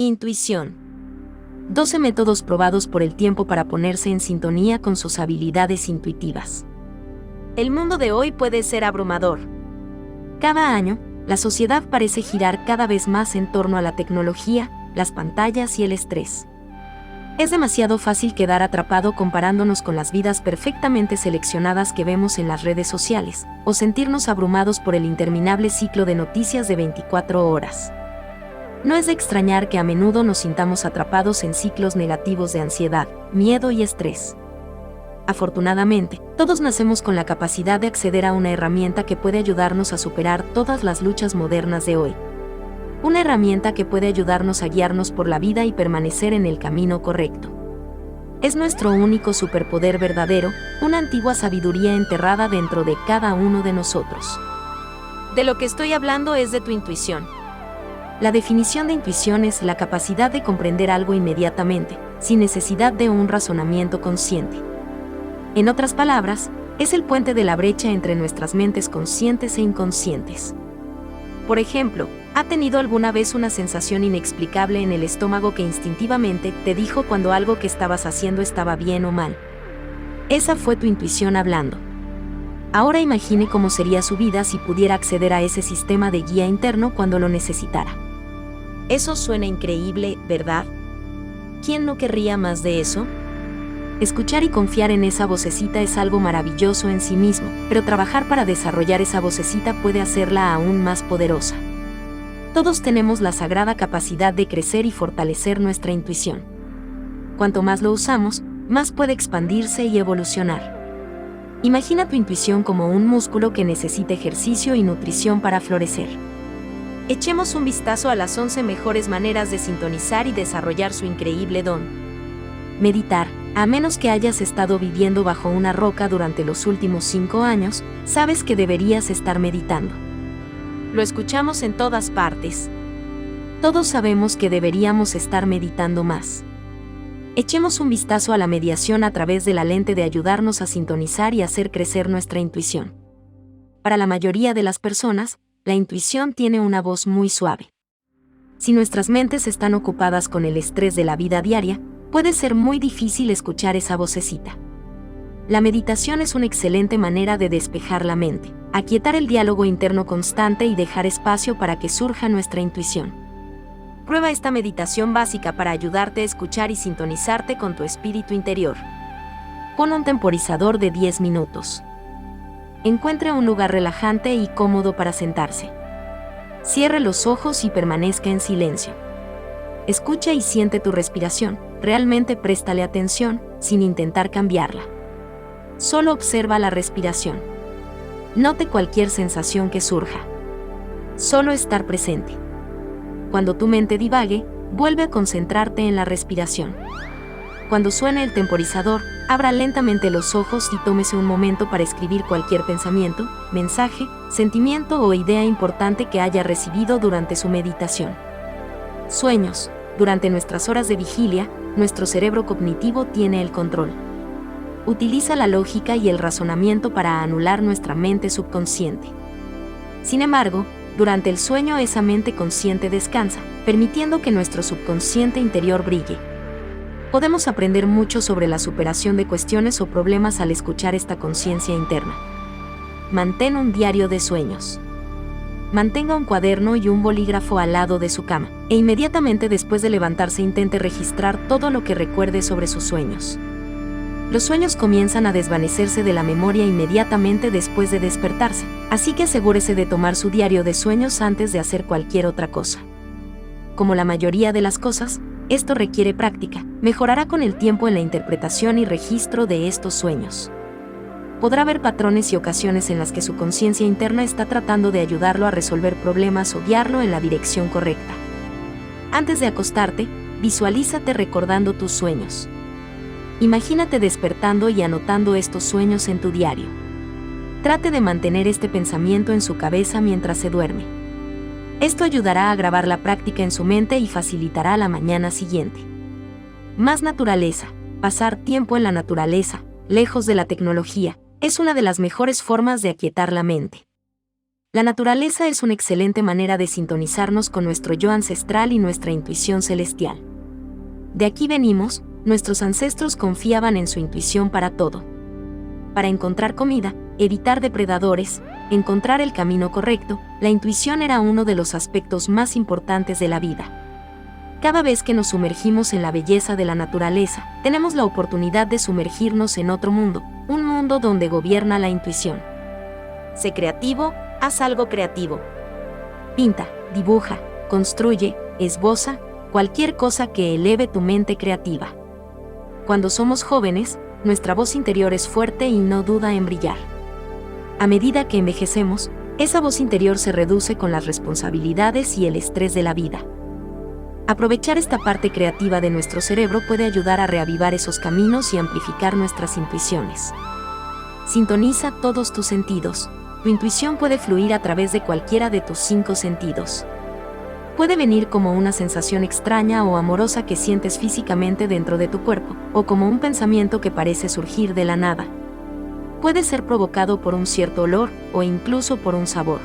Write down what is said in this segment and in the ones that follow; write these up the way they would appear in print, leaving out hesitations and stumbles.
Intuición. 12 métodos probados por el tiempo para ponerse en sintonía con sus habilidades intuitivas. El mundo de hoy puede ser abrumador. Cada año, la sociedad parece girar cada vez más en torno a la tecnología, las pantallas y el estrés. Es demasiado fácil quedar atrapado comparándonos con las vidas perfectamente seleccionadas que vemos en las redes sociales, o sentirnos abrumados por el interminable ciclo de noticias de 24 horas. No es de extrañar que a menudo nos sintamos atrapados en ciclos negativos de ansiedad, miedo y estrés. Afortunadamente, todos nacemos con la capacidad de acceder a una herramienta que puede ayudarnos a superar todas las luchas modernas de hoy. Una herramienta que puede ayudarnos a guiarnos por la vida y permanecer en el camino correcto. Es nuestro único superpoder verdadero, una antigua sabiduría enterrada dentro de cada uno de nosotros. De lo que estoy hablando es de tu intuición. La definición de intuición es la capacidad de comprender algo inmediatamente, sin necesidad de un razonamiento consciente. En otras palabras, es el puente de la brecha entre nuestras mentes conscientes e inconscientes. Por ejemplo, ¿ha tenido alguna vez una sensación inexplicable en el estómago que instintivamente te dijo cuando algo que estabas haciendo estaba bien o mal? Esa fue tu intuición hablando. Ahora imagine cómo sería su vida si pudiera acceder a ese sistema de guía interno cuando lo necesitara. Eso suena increíble, ¿verdad? ¿Quién no querría más de eso? Escuchar y confiar en esa vocecita es algo maravilloso en sí mismo, pero trabajar para desarrollar esa vocecita puede hacerla aún más poderosa. Todos tenemos la sagrada capacidad de crecer y fortalecer nuestra intuición. Cuanto más lo usamos, más puede expandirse y evolucionar. Imagina tu intuición como un músculo que necesita ejercicio y nutrición para florecer. Echemos un vistazo a las 11 mejores maneras de sintonizar y desarrollar su increíble don. Meditar. A menos que hayas estado viviendo bajo una roca durante los últimos 5 años, sabes que deberías estar meditando. Lo escuchamos en todas partes. Todos sabemos que deberíamos estar meditando más. Echemos un vistazo a la mediación a través de la lente de ayudarnos a sintonizar y hacer crecer nuestra intuición. Para la mayoría de las personas, la intuición tiene una voz muy suave. Si nuestras mentes están ocupadas con el estrés de la vida diaria, puede ser muy difícil escuchar esa vocecita. La meditación es una excelente manera de despejar la mente, aquietar el diálogo interno constante y dejar espacio para que surja nuestra intuición. Prueba esta meditación básica para ayudarte a escuchar y sintonizarte con tu espíritu interior. Pon un temporizador de 10 minutos. Encuentre un lugar relajante y cómodo para sentarse. Cierre los ojos y permanezca en silencio. Escucha y siente tu respiración. Realmente préstale atención, sin intentar cambiarla. Solo observa la respiración. Note cualquier sensación que surja. Solo estar presente. Cuando tu mente divague, vuelve a concentrarte en la respiración. Cuando suene el temporizador, abra lentamente los ojos y tómese un momento para escribir cualquier pensamiento, mensaje, sentimiento o idea importante que haya recibido durante su meditación. Sueños. Durante nuestras horas de vigilia, nuestro cerebro cognitivo tiene el control. Utiliza la lógica y el razonamiento para anular nuestra mente subconsciente. Sin embargo, durante el sueño esa mente consciente descansa, permitiendo que nuestro subconsciente interior brille. Podemos aprender mucho sobre la superación de cuestiones o problemas al escuchar esta conciencia interna. Mantén un diario de sueños. Mantenga un cuaderno y un bolígrafo al lado de su cama, e inmediatamente después de levantarse intente registrar todo lo que recuerde sobre sus sueños. Los sueños comienzan a desvanecerse de la memoria inmediatamente después de despertarse, así que asegúrese de tomar su diario de sueños antes de hacer cualquier otra cosa. Como la mayoría de las cosas, esto requiere práctica. Mejorará con el tiempo en la interpretación y registro de estos sueños. Podrá ver patrones y ocasiones en las que su conciencia interna está tratando de ayudarlo a resolver problemas o guiarlo en la dirección correcta. Antes de acostarte, visualízate recordando tus sueños. Imagínate despertando y anotando estos sueños en tu diario. Trate de mantener este pensamiento en su cabeza mientras se duerme. Esto ayudará a grabar la práctica en su mente y facilitará la mañana siguiente. Más naturaleza. Pasar tiempo en la naturaleza, lejos de la tecnología, es una de las mejores formas de aquietar la mente. La naturaleza es una excelente manera de sintonizarnos con nuestro yo ancestral y nuestra intuición celestial. De aquí venimos, nuestros ancestros confiaban en su intuición para todo. Para encontrar comida, evitar depredadores, encontrar el camino correcto, la intuición era uno de los aspectos más importantes de la vida. Cada vez que nos sumergimos en la belleza de la naturaleza, tenemos la oportunidad de sumergirnos en otro mundo, un mundo donde gobierna la intuición. Sé creativo, haz algo creativo. Pinta, dibuja, construye, esboza, cualquier cosa que eleve tu mente creativa. Cuando somos jóvenes, nuestra voz interior es fuerte y no duda en brillar. A medida que envejecemos, esa voz interior se reduce con las responsabilidades y el estrés de la vida. Aprovechar esta parte creativa de nuestro cerebro puede ayudar a reavivar esos caminos y amplificar nuestras intuiciones. Sintoniza todos tus sentidos. Tu intuición puede fluir a través de cualquiera de tus 5 sentidos. Puede venir como una sensación extraña o amorosa que sientes físicamente dentro de tu cuerpo, o como un pensamiento que parece surgir de la nada. Puede ser provocado por un cierto olor, o incluso por un sabor.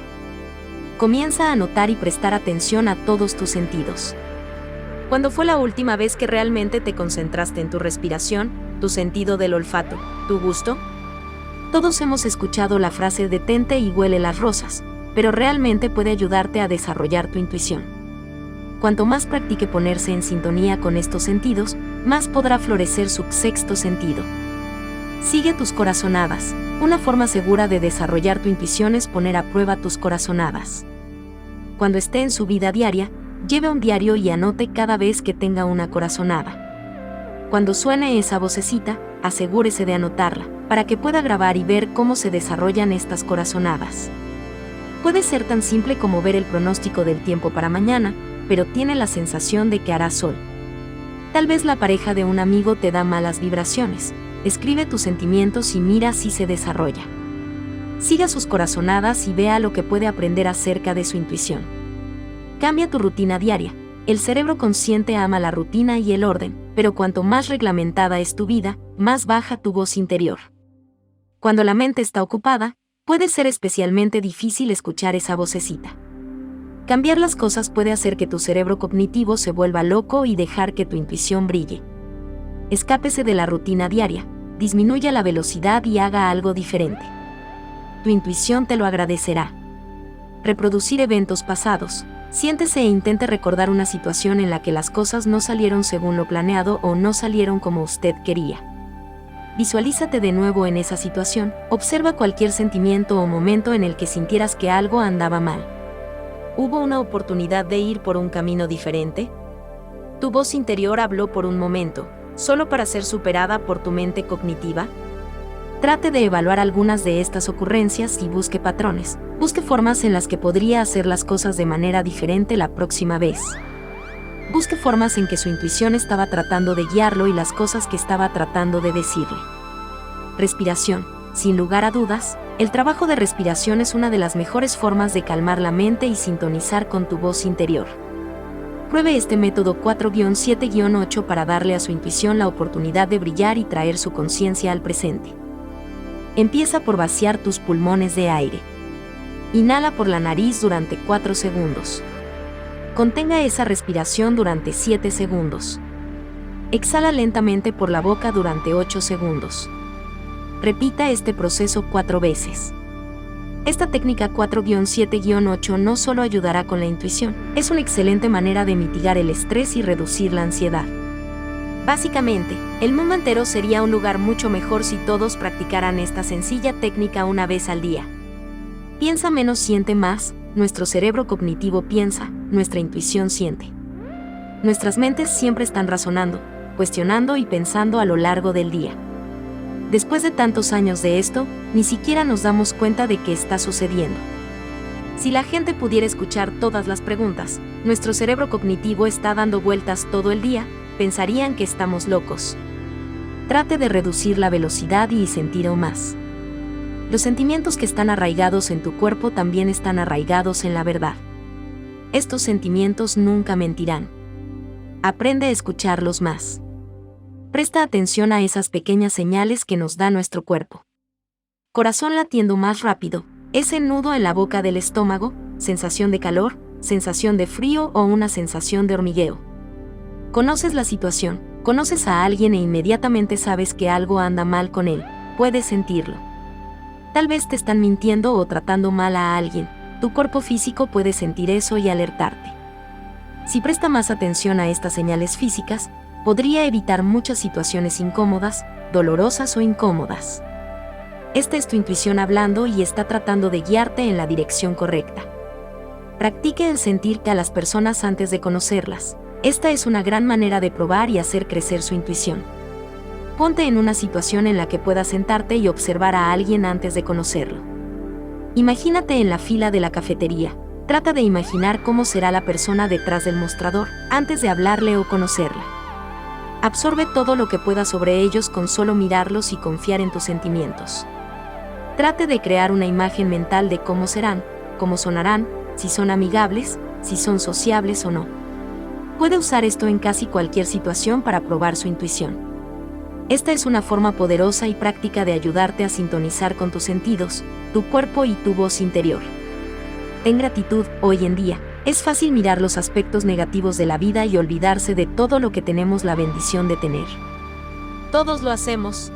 Comienza a notar y prestar atención a todos tus sentidos. ¿Cuándo fue la última vez que realmente te concentraste en tu respiración, tu sentido del olfato, tu gusto? Todos hemos escuchado la frase detente y huele las rosas, pero realmente puede ayudarte a desarrollar tu intuición. Cuanto más practique ponerse en sintonía con estos sentidos, más podrá florecer su 6º sentido. Sigue tus corazonadas. Una forma segura de desarrollar tu intuición es poner a prueba tus corazonadas. Cuando esté en su vida diaria, lleve un diario y anote cada vez que tenga una corazonada. Cuando suene esa vocecita, asegúrese de anotarla, para que pueda grabar y ver cómo se desarrollan estas corazonadas. Puede ser tan simple como ver el pronóstico del tiempo para mañana, pero tiene la sensación de que hará sol. Tal vez la pareja de un amigo te da malas vibraciones. Escribe tus sentimientos y mira si se desarrolla. Siga sus corazonadas y vea lo que puede aprender acerca de su intuición. Cambia tu rutina diaria. El cerebro consciente ama la rutina y el orden, pero cuanto más reglamentada es tu vida, más baja tu voz interior. Cuando la mente está ocupada, puede ser especialmente difícil escuchar esa vocecita. Cambiar las cosas puede hacer que tu cerebro cognitivo se vuelva loco y dejar que tu intuición brille. Escápese de la rutina diaria, disminuya la velocidad y haga algo diferente. Tu intuición te lo agradecerá. Reproducir eventos pasados. Siéntese e intente recordar una situación en la que las cosas no salieron según lo planeado o no salieron como usted quería. Visualízate de nuevo en esa situación, observa cualquier sentimiento o momento en el que sintieras que algo andaba mal. ¿Hubo una oportunidad de ir por un camino diferente? ¿Tu voz interior habló por un momento, solo para ser superada por tu mente cognitiva? Trate de evaluar algunas de estas ocurrencias y busque patrones. Busque formas en las que podría hacer las cosas de manera diferente la próxima vez. Busque formas en que su intuición estaba tratando de guiarlo y las cosas que estaba tratando de decirle. Respiración. Sin lugar a dudas, el trabajo de respiración es una de las mejores formas de calmar la mente y sintonizar con tu voz interior. Pruebe este método 4-7-8 para darle a su intuición la oportunidad de brillar y traer su conciencia al presente. Empieza por vaciar tus pulmones de aire. Inhala por la nariz durante 4 segundos. Contenga esa respiración durante 7 segundos. Exhala lentamente por la boca durante 8 segundos. Repita este proceso 4 veces. Esta técnica 4-7-8 no solo ayudará con la intuición, es una excelente manera de mitigar el estrés y reducir la ansiedad. Básicamente, el mundo entero sería un lugar mucho mejor si todos practicaran esta sencilla técnica una vez al día. Piensa menos, siente más. Nuestro cerebro cognitivo piensa, nuestra intuición siente. Nuestras mentes siempre están razonando, cuestionando y pensando a lo largo del día. Después de tantos años de esto, ni siquiera nos damos cuenta de qué está sucediendo. Si la gente pudiera escuchar todas las preguntas, nuestro cerebro cognitivo está dando vueltas todo el día, pensarían que estamos locos. Trate de reducir la velocidad y sentir aún más. Los sentimientos que están arraigados en tu cuerpo también están arraigados en la verdad. Estos sentimientos nunca mentirán. Aprende a escucharlos más. Presta atención a esas pequeñas señales que nos da nuestro cuerpo. Corazón latiendo más rápido, Ese nudo en la boca del estómago, sensación de calor, sensación de frío o una sensación de hormigueo. Conoces la situación, conoces a alguien e inmediatamente sabes que algo anda mal con él, puedes sentirlo. Tal vez te están mintiendo o tratando mal a alguien, tu cuerpo físico puede sentir eso y alertarte. Si presta más atención a estas señales físicas, podría evitar muchas situaciones incómodas, dolorosas o incómodas. Esta es tu intuición hablando y está tratando de guiarte en la dirección correcta. Practique el sentir a las personas antes de conocerlas. Esta es una gran manera de probar y hacer crecer su intuición. Ponte en una situación en la que puedas sentarte y observar a alguien antes de conocerlo. Imagínate en la fila de la cafetería. Trata de imaginar cómo será la persona detrás del mostrador, antes de hablarle o conocerla. Absorbe todo lo que puedas sobre ellos con solo mirarlos y confiar en tus sentimientos. Trate de crear una imagen mental de cómo serán, cómo sonarán, si son amigables, si son sociables o no. Puede usar esto en casi cualquier situación para probar su intuición. Esta es una forma poderosa y práctica de ayudarte a sintonizar con tus sentidos, tu cuerpo y tu voz interior. Ten gratitud. Hoy en día, es fácil mirar los aspectos negativos de la vida y olvidarse de todo lo que tenemos la bendición de tener. Todos lo hacemos.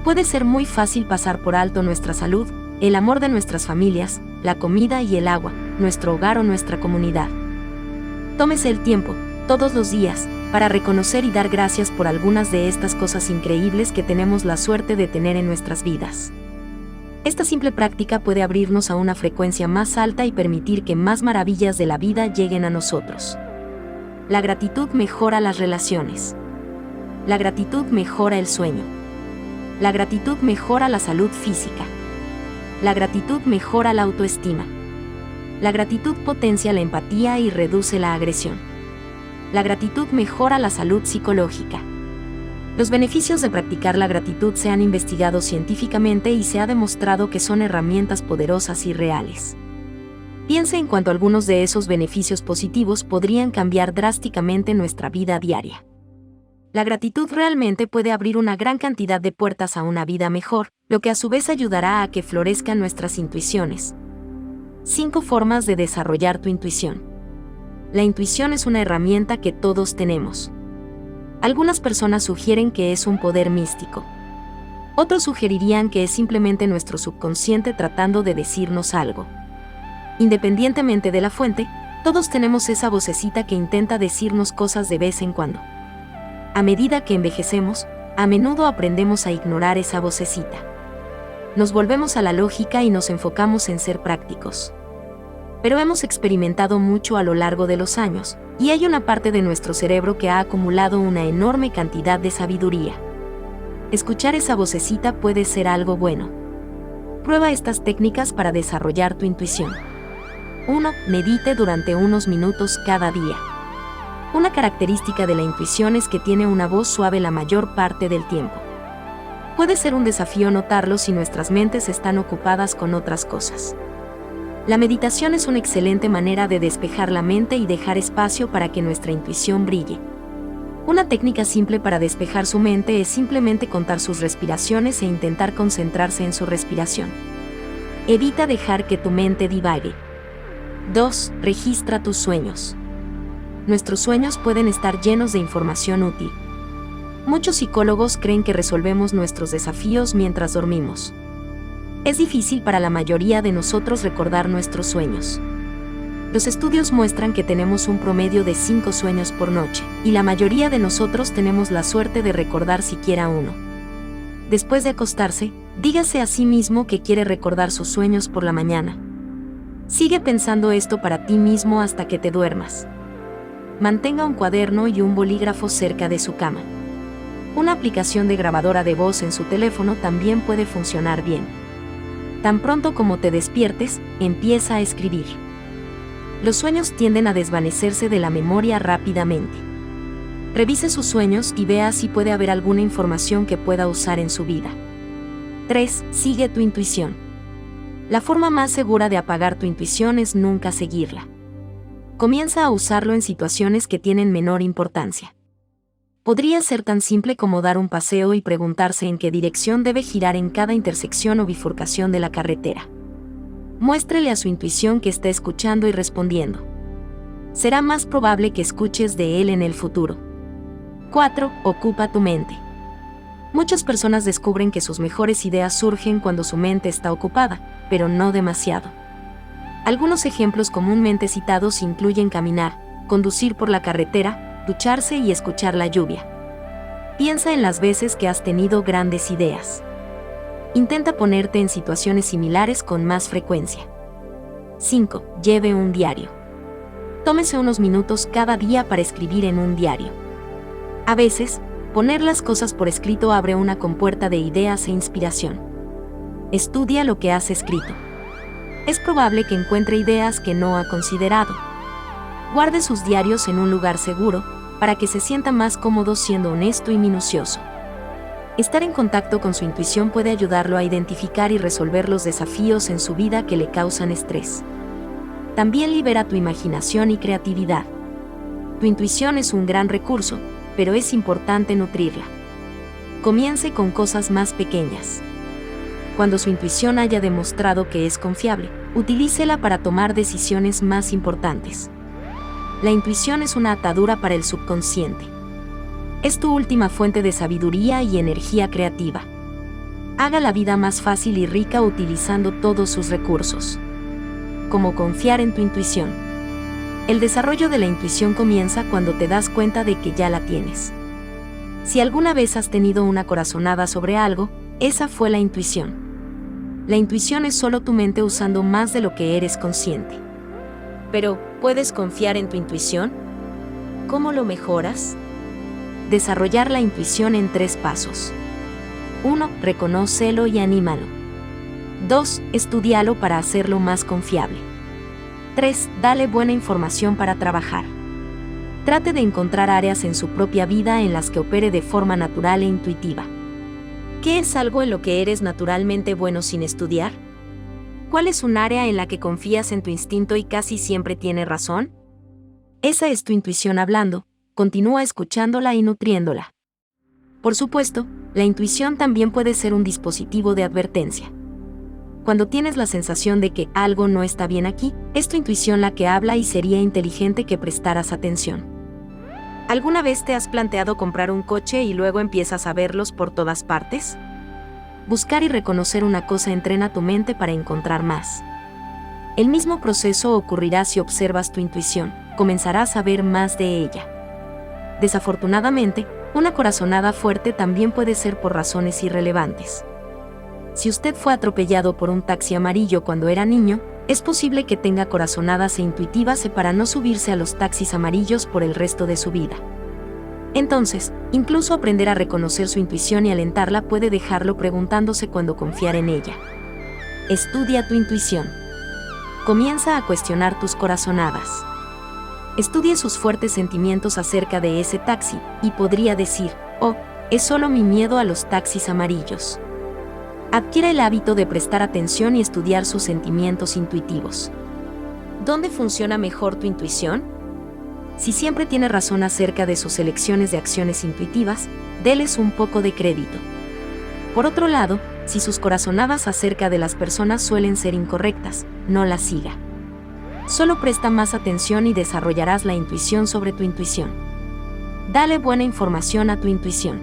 Puede ser muy fácil pasar por alto nuestra salud, el amor de nuestras familias, la comida y el agua, nuestro hogar o nuestra comunidad. Tómese el tiempo, todos los días, para reconocer y dar gracias por algunas de estas cosas increíbles que tenemos la suerte de tener en nuestras vidas. Esta simple práctica puede abrirnos a una frecuencia más alta y permitir que más maravillas de la vida lleguen a nosotros. La gratitud mejora las relaciones. La gratitud mejora el sueño. La gratitud mejora la salud física. La gratitud mejora la autoestima. La gratitud potencia la empatía y reduce la agresión. La gratitud mejora la salud psicológica. Los beneficios de practicar la gratitud se han investigado científicamente y se ha demostrado que son herramientas poderosas y reales. Piense en cuanto algunos de esos beneficios positivos podrían cambiar drásticamente nuestra vida diaria. La gratitud realmente puede abrir una gran cantidad de puertas a una vida mejor, lo que a su vez ayudará a que florezcan nuestras intuiciones. 5 formas de desarrollar tu intuición. La intuición es una herramienta que todos tenemos. Algunas personas sugieren que es un poder místico. Otros sugerirían que es simplemente nuestro subconsciente tratando de decirnos algo. Independientemente de la fuente, todos tenemos esa vocecita que intenta decirnos cosas de vez en cuando. A medida que envejecemos, a menudo aprendemos a ignorar esa vocecita. Nos volvemos a la lógica y nos enfocamos en ser prácticos. Pero hemos experimentado mucho a lo largo de los años, y hay una parte de nuestro cerebro que ha acumulado una enorme cantidad de sabiduría. Escuchar esa vocecita puede ser algo bueno. Prueba estas técnicas para desarrollar tu intuición. 1. Medite durante unos minutos cada día. Una característica de la intuición es que tiene una voz suave la mayor parte del tiempo. Puede ser un desafío notarlo si nuestras mentes están ocupadas con otras cosas. La meditación es una excelente manera de despejar la mente y dejar espacio para que nuestra intuición brille. Una técnica simple para despejar su mente es simplemente contar sus respiraciones e intentar concentrarse en su respiración. Evita dejar que tu mente divague. 2. Registra tus sueños. Nuestros sueños pueden estar llenos de información útil. Muchos psicólogos creen que resolvemos nuestros desafíos mientras dormimos. Es difícil para la mayoría de nosotros recordar nuestros sueños. Los estudios muestran que tenemos un promedio de 5 sueños por noche, y la mayoría de nosotros tenemos la suerte de recordar siquiera uno. Después de acostarse, dígase a sí mismo que quiere recordar sus sueños por la mañana. Sigue pensando esto para ti mismo hasta que te duermas. Mantenga un cuaderno y un bolígrafo cerca de su cama. Una aplicación de grabadora de voz en su teléfono también puede funcionar bien. Tan pronto como te despiertes, empieza a escribir. Los sueños tienden a desvanecerse de la memoria rápidamente. Revise sus sueños y vea si puede haber alguna información que pueda usar en su vida. 3. Sigue tu intuición. La forma más segura de apagar tu intuición es nunca seguirla. Comienza a usarlo en situaciones que tienen menor importancia. Podría ser tan simple como dar un paseo y preguntarse en qué dirección debe girar en cada intersección o bifurcación de la carretera. Muéstrele a su intuición que está escuchando y respondiendo. Será más probable que escuches de él en el futuro. 4. Ocupa tu mente. Muchas personas descubren que sus mejores ideas surgen cuando su mente está ocupada, pero no demasiado. Algunos ejemplos comúnmente citados incluyen caminar, conducir por la carretera, ducharse y escuchar la lluvia. Piensa en las veces que has tenido grandes ideas. Intenta ponerte en situaciones similares con más frecuencia. 5. Lleve un diario. Tómese unos minutos cada día para escribir en un diario. A veces, poner las cosas por escrito abre una compuerta de ideas e inspiración. Estudia lo que has escrito. Es probable que encuentre ideas que no ha considerado. Guarde sus diarios en un lugar seguro, para que se sienta más cómodo siendo honesto y minucioso. Estar en contacto con su intuición puede ayudarlo a identificar y resolver los desafíos en su vida que le causan estrés. También libera tu imaginación y creatividad. Tu intuición es un gran recurso, pero es importante nutrirla. Comience con cosas más pequeñas. Cuando su intuición haya demostrado que es confiable, utilícela para tomar decisiones más importantes. La intuición es una atadura para el subconsciente. Es tu última fuente de sabiduría y energía creativa. Haga la vida más fácil y rica utilizando todos sus recursos. Como confiar en tu intuición. El desarrollo de la intuición comienza cuando te das cuenta de que ya la tienes. Si alguna vez has tenido una corazonada sobre algo, esa fue la intuición. La intuición es solo tu mente usando más de lo que eres consciente. Pero, ¿puedes confiar en tu intuición? ¿Cómo lo mejoras? Desarrollar la intuición en 3 pasos. 1. Reconócelo y anímalo. 2. Estúdialo para hacerlo más confiable. 3. Dale buena información para trabajar. Trate de encontrar áreas en su propia vida en las que opere de forma natural e intuitiva. ¿Qué es algo en lo que eres naturalmente bueno sin estudiar? ¿Cuál es un área en la que confías en tu instinto y casi siempre tiene razón? Esa es tu intuición hablando. Continúa escuchándola y nutriéndola. Por supuesto, la intuición también puede ser un dispositivo de advertencia. Cuando tienes la sensación de que algo no está bien aquí, es tu intuición la que habla y sería inteligente que prestaras atención. ¿Alguna vez te has planteado comprar un coche y luego empiezas a verlos por todas partes? Buscar y reconocer una cosa entrena tu mente para encontrar más. El mismo proceso ocurrirá si observas tu intuición, comenzarás a ver más de ella. Desafortunadamente, una corazonada fuerte también puede ser por razones irrelevantes. Si usted fue atropellado por un taxi amarillo cuando era niño, es posible que tenga corazonadas e intuitivas para no subirse a los taxis amarillos por el resto de su vida. Entonces, incluso aprender a reconocer su intuición y alentarla puede dejarlo preguntándose cuándo confiar en ella. Estudia tu intuición. Comienza a cuestionar tus corazonadas. Estudie sus fuertes sentimientos acerca de ese taxi, y podría decir, oh, es solo mi miedo a los taxis amarillos. Adquiera el hábito de prestar atención y estudiar sus sentimientos intuitivos. ¿Dónde funciona mejor tu intuición? Si siempre tiene razón acerca de sus elecciones de acciones intuitivas, déles un poco de crédito. Por otro lado, si sus corazonadas acerca de las personas suelen ser incorrectas, no las siga. Solo presta más atención y desarrollarás la intuición sobre tu intuición. Dale buena información a tu intuición.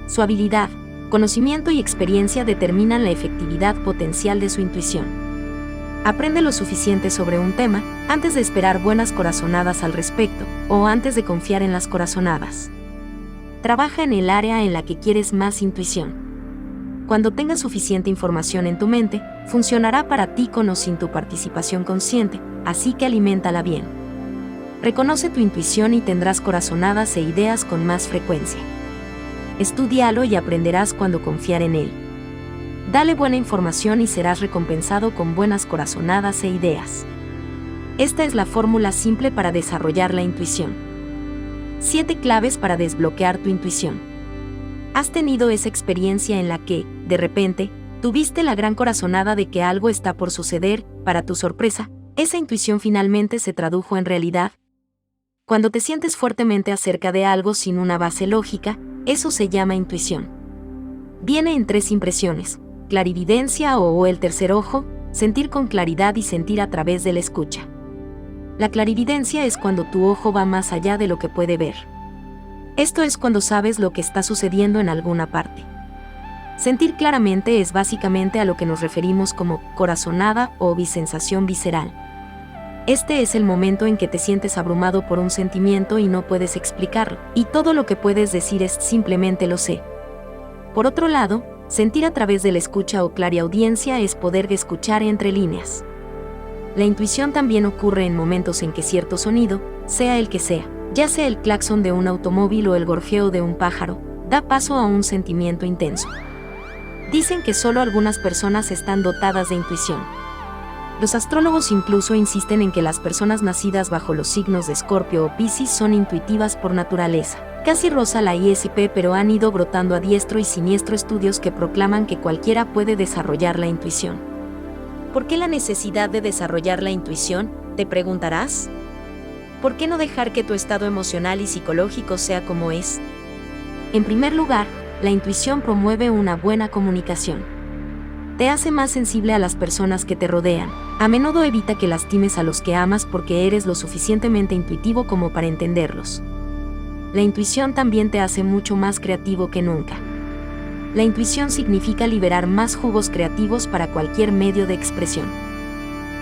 Su habilidad, conocimiento y experiencia determinan la efectividad potencial de su intuición. Aprende lo suficiente sobre un tema antes de esperar buenas corazonadas al respecto, o antes de confiar en las corazonadas. Trabaja en el área en la que quieres más intuición. Cuando tengas suficiente información en tu mente, funcionará para ti con o sin tu participación consciente, así que aliméntala bien. Reconoce tu intuición y tendrás corazonadas e ideas con más frecuencia. Estúdialo y aprenderás cuándo confiar en él. Dale buena información y serás recompensado con buenas corazonadas e ideas. Esta es la fórmula simple para desarrollar la intuición. 7 claves para desbloquear tu intuición. ¿Has tenido esa experiencia en la que, de repente, tuviste la gran corazonada de que algo está por suceder? Para tu sorpresa, esa intuición finalmente se tradujo en realidad? Cuando te sientes fuertemente acerca de algo sin una base lógica, eso se llama intuición. Viene en 3 impresiones: clarividencia o el tercer ojo, Sentir con claridad y sentir a través de la escucha. La clarividencia es cuando tu ojo va más allá de lo que puede ver. Esto es cuando sabes lo que está sucediendo en alguna parte. Sentir claramente es básicamente a lo que nos referimos como corazonada o bisensación visceral. Este es el momento en que te sientes abrumado por un sentimiento y no puedes explicarlo, y todo lo que puedes decir es simplemente lo sé. Por otro lado, sentir a través de la escucha o clariaudiencia es poder escuchar entre líneas. La intuición también ocurre en momentos en que cierto sonido, sea el que sea, ya sea el claxon de un automóvil o el gorjeo de un pájaro, da paso a un sentimiento intenso. Dicen que solo algunas personas están dotadas de intuición. Los astrólogos incluso insisten en que las personas nacidas bajo los signos de Escorpio o Piscis son intuitivas por naturaleza. Casi roza la ISP, pero han ido brotando a diestro y siniestro estudios que proclaman que cualquiera puede desarrollar la intuición. ¿Por qué la necesidad de desarrollar la intuición?, te preguntarás. ¿Por qué no dejar que tu estado emocional y psicológico sea como es? En primer lugar, la intuición promueve una buena comunicación. Te hace más sensible a las personas que te rodean. A menudo evita que lastimes a los que amas porque eres lo suficientemente intuitivo como para entenderlos. La intuición también te hace mucho más creativo que nunca. La intuición significa liberar más jugos creativos para cualquier medio de expresión.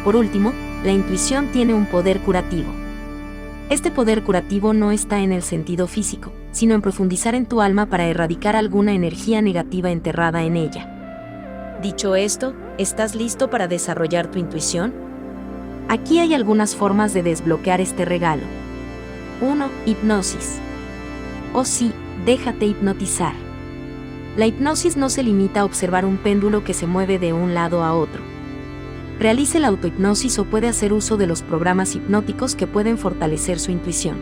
Por último, la intuición tiene un poder curativo. Este poder curativo no está en el sentido físico, sino en profundizar en tu alma para erradicar alguna energía negativa enterrada en ella. Dicho esto, ¿estás listo para desarrollar tu intuición? Aquí hay algunas formas de desbloquear este regalo. 1. Hipnosis. Oh sí, déjate hipnotizar. La hipnosis no se limita a observar un péndulo que se mueve de un lado a otro. Realice la autohipnosis o puede hacer uso de los programas hipnóticos que pueden fortalecer su intuición.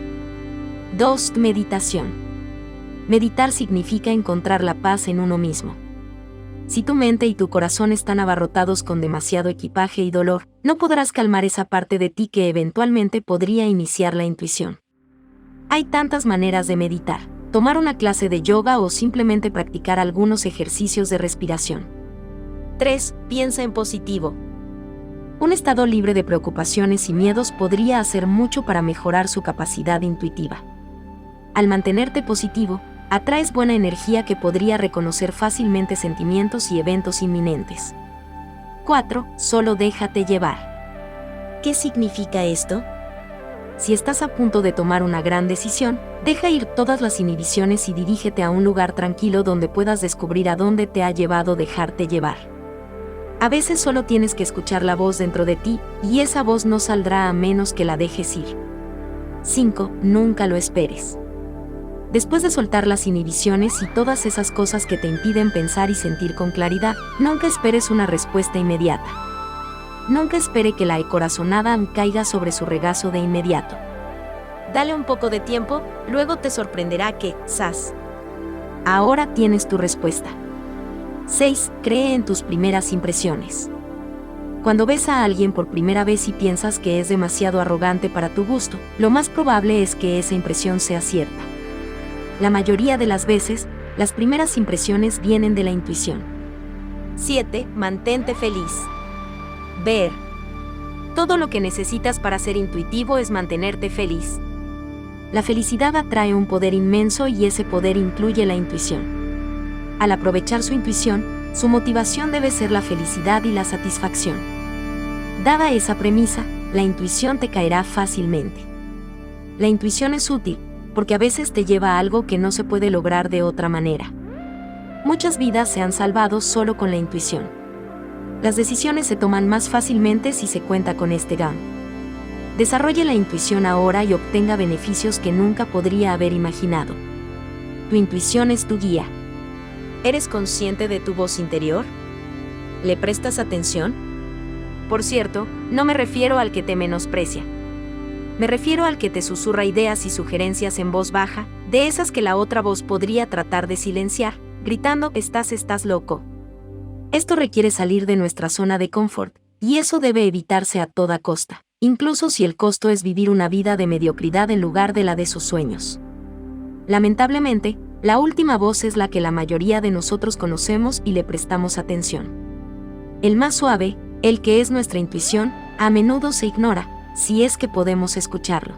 2. Meditación. Meditar significa encontrar la paz en uno mismo. Si tu mente y tu corazón están abarrotados con demasiado equipaje y dolor, no podrás calmar esa parte de ti que eventualmente podría iniciar la intuición. Hay tantas maneras de meditar: tomar una clase de yoga o simplemente practicar algunos ejercicios de respiración. 3. Piensa en positivo. Un estado libre de preocupaciones y miedos podría hacer mucho para mejorar su capacidad intuitiva. Al mantenerte positivo, atraes buena energía que podría reconocer fácilmente sentimientos y eventos inminentes. 4. Solo déjate llevar. ¿Qué significa esto? Si estás a punto de tomar una gran decisión, deja ir todas las inhibiciones y dirígete a un lugar tranquilo donde puedas descubrir a dónde te ha llevado dejarte llevar. A veces solo tienes que escuchar la voz dentro de ti, y esa voz no saldrá a menos que la dejes ir. 5. Nunca lo esperes. Después de soltar las inhibiciones y todas esas cosas que te impiden pensar y sentir con claridad, nunca esperes una respuesta inmediata. Nunca espere que la corazonada caiga sobre su regazo de inmediato. Dale un poco de tiempo, luego te sorprenderá que, ¡zas!, ahora tienes tu respuesta. 6. Cree en tus primeras impresiones. Cuando ves a alguien por primera vez y piensas que es demasiado arrogante para tu gusto, lo más probable es que esa impresión sea cierta. La mayoría de las veces, las primeras impresiones vienen de la intuición. 7. Mantente feliz. Ver. Todo lo que necesitas para ser intuitivo es mantenerte feliz. La felicidad atrae un poder inmenso y ese poder incluye la intuición. Al aprovechar su intuición, su motivación debe ser la felicidad y la satisfacción. Dada esa premisa, la intuición te caerá fácilmente. La intuición es útil, porque a veces te lleva a algo que no se puede lograr de otra manera. Muchas vidas se han salvado solo con la intuición. Las decisiones se toman más fácilmente si se cuenta con este don. Desarrolle la intuición ahora y obtenga beneficios que nunca podría haber imaginado. Tu intuición es tu guía. ¿Eres consciente de tu voz interior? ¿Le prestas atención? Por cierto, no me refiero al que te menosprecia. Me refiero al que te susurra ideas y sugerencias en voz baja, de esas que la otra voz podría tratar de silenciar, gritando estás loco. Esto requiere salir de nuestra zona de confort, y eso debe evitarse a toda costa, incluso si el costo es vivir una vida de mediocridad en lugar de la de sus sueños. Lamentablemente, la última voz es la que la mayoría de nosotros conocemos y le prestamos atención. El más suave, El que es nuestra intuición, a menudo se ignora, si es que podemos escucharlo.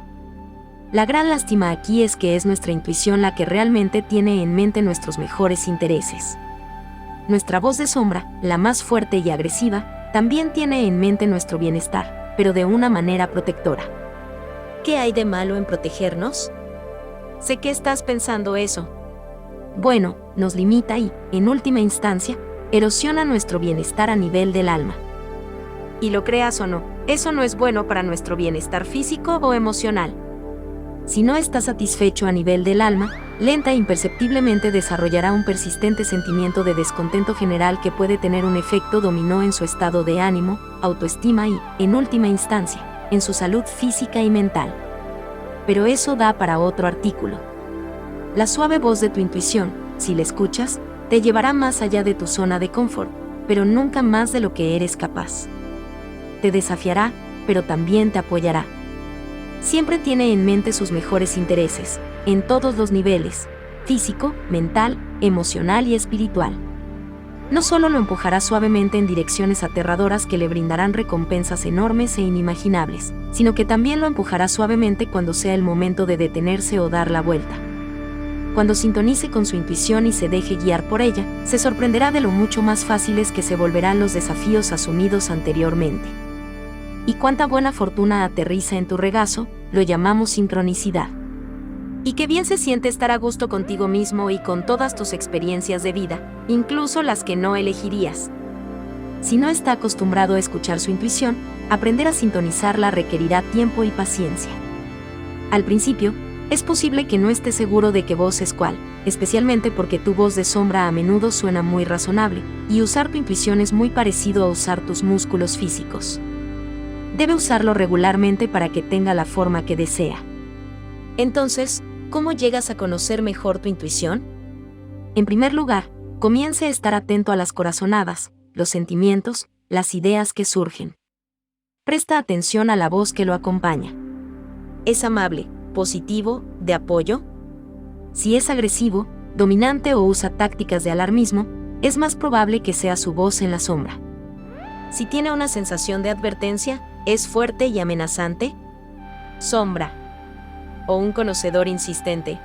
La gran lástima aquí es que es nuestra intuición la que realmente tiene en mente nuestros mejores intereses. Nuestra voz de sombra, la más fuerte y agresiva, también tiene en mente nuestro bienestar, pero de una manera protectora. ¿Qué hay de malo en protegernos? Sé que estás pensando eso. Bueno, nos limita y, en última instancia, erosiona nuestro bienestar a nivel del alma. Y lo creas o no, eso no es bueno para nuestro bienestar físico o emocional. Si no está satisfecho a nivel del alma, lenta e imperceptiblemente desarrollará un persistente sentimiento de descontento general que puede tener un efecto dominó en su estado de ánimo, autoestima y, en última instancia, en su salud física y mental. Pero eso da para otro artículo. La suave voz de tu intuición, si la escuchas, te llevará más allá de tu zona de confort, pero nunca más de lo que eres capaz. Te desafiará, pero también te apoyará. Siempre tiene en mente sus mejores intereses, en todos los niveles, físico, mental, emocional y espiritual. No solo lo empujará suavemente en direcciones aterradoras que le brindarán recompensas enormes e inimaginables, sino que también lo empujará suavemente cuando sea el momento de detenerse o dar la vuelta. Cuando sintonice con su intuición y se deje guiar por ella, se sorprenderá de lo mucho más fáciles que se volverán los desafíos asumidos anteriormente. Y cuánta buena fortuna aterriza en tu regazo, lo llamamos sincronicidad. Y qué bien se siente estar a gusto contigo mismo y con todas tus experiencias de vida, incluso las que no elegirías. Si no está acostumbrado a escuchar su intuición, aprender a sintonizarla requerirá tiempo y paciencia. Al principio, es posible que no esté seguro de qué voz es cuál, especialmente porque tu voz de sombra a menudo suena muy razonable, y usar tu intuición es muy parecido a usar tus músculos físicos. Debe usarlo regularmente para que tenga la forma que desea. Entonces, ¿cómo llegas a conocer mejor tu intuición? En primer lugar, comience a estar atento a las corazonadas, los sentimientos, las ideas que surgen. Presta atención a la voz que lo acompaña. ¿Es amable, positivo, de apoyo? Si es agresivo, dominante o usa tácticas de alarmismo, es más probable que sea su voz en la sombra. Si tiene una sensación de advertencia, ¿es fuerte y amenazante? Sombra. O un conocedor insistente.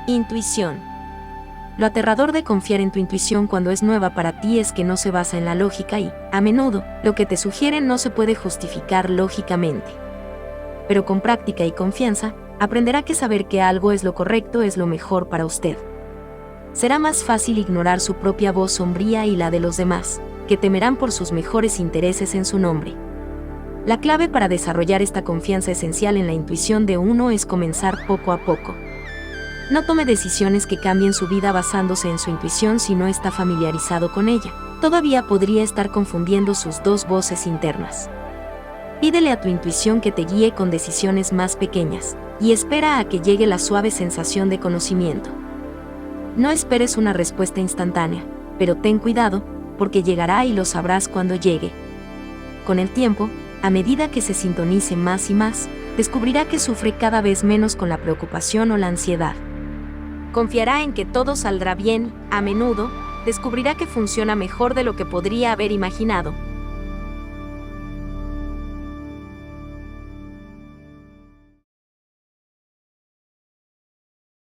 Intuición. Lo aterrador de confiar en tu intuición cuando es nueva para ti es que no se basa en la lógica y, a menudo, lo que te sugieren no se puede justificar lógicamente. Pero con práctica y confianza, aprenderá que saber que algo es lo correcto es lo mejor para usted. Será más fácil ignorar su propia voz sombría y la de los demás, que temerán por sus mejores intereses en su nombre. La clave para desarrollar esta confianza esencial en la intuición de uno es comenzar poco a poco. No tome decisiones que cambien su vida basándose en su intuición si no está familiarizado con ella. Todavía podría estar confundiendo sus dos voces internas. Pídele a tu intuición que te guíe con decisiones más pequeñas, y espera a que llegue la suave sensación de conocimiento. No esperes una respuesta instantánea, pero ten cuidado, porque llegará y lo sabrás cuando llegue. Con el tiempo, a medida que se sintonice más y más, descubrirá que sufre cada vez menos con la preocupación o la ansiedad. Confiará en que todo saldrá bien, a menudo, descubrirá que funciona mejor de lo que podría haber imaginado.